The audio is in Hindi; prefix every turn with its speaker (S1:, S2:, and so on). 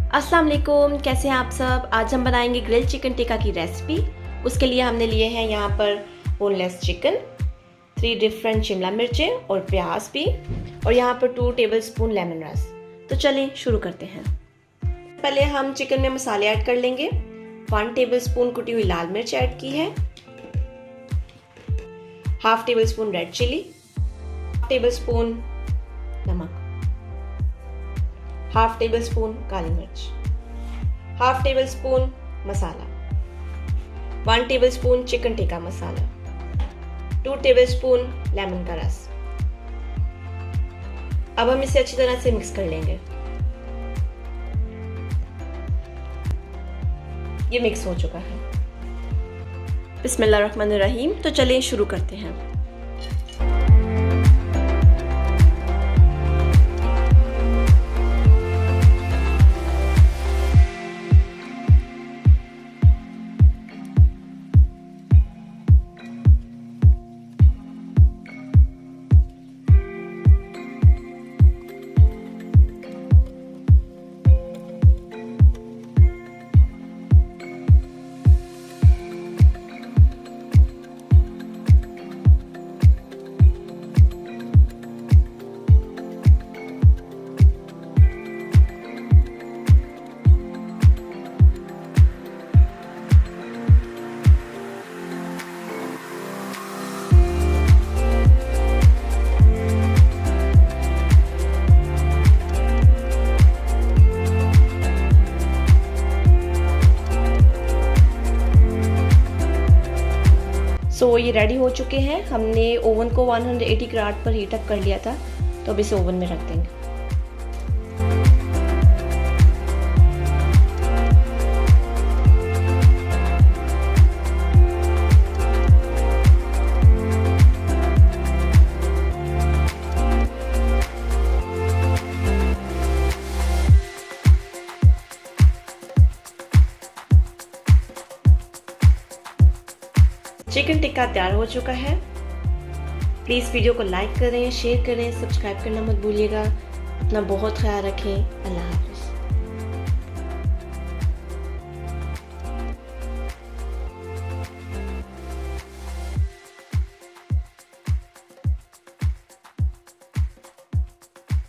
S1: अस्सलाम वालेकुम, कैसे हैं आप सब। आज हम बनाएंगे ग्रिल चिकन टिक्का की रेसिपी। उसके लिए हमने लिए हैं यहाँ पर बोनलेस चिकन, 3 डिफरेंट शिमला मिर्चें और प्याज भी, और यहाँ पर 2 टेबलस्पून लेमन रस। तो चलिए शुरू करते हैं। पहले हम चिकन में मसाले ऐड कर लेंगे। 1 टेबलस्पून कुटी हुई लाल मिर्च ऐड की है, 1/2 टेबलस्पून रेड चिली, 1 टेबलस्पून नमक, 1/2 टेबलस्पून काली मिर्च, 1/2 टेबलस्पून मसाला, 1 tablespoon chicken tikka masala, 2 tablespoon lemon का रस। अब हम इसे अच्छी तरह से मिक्स कर लेंगे। ये मिक्स हो चुका है। बिस्मिल्लाहिर्रहमानिर्रहीम। तो चलिए शुरू करते हैं। ये रेडी हो चुके हैं। हमने ओवन को 180 ग्रेड पर हीट अप कर लिया था, तो अब इसे ओवन में रख देंगे। चिकन टिक्का तैयार हो चुका है। प्लीज़ वीडियो को लाइक करें, शेयर करें, सब्सक्राइब करना मत भूलिएगा। अपना बहुत ख्याल रखें। अल्लाह हाफ़िज़।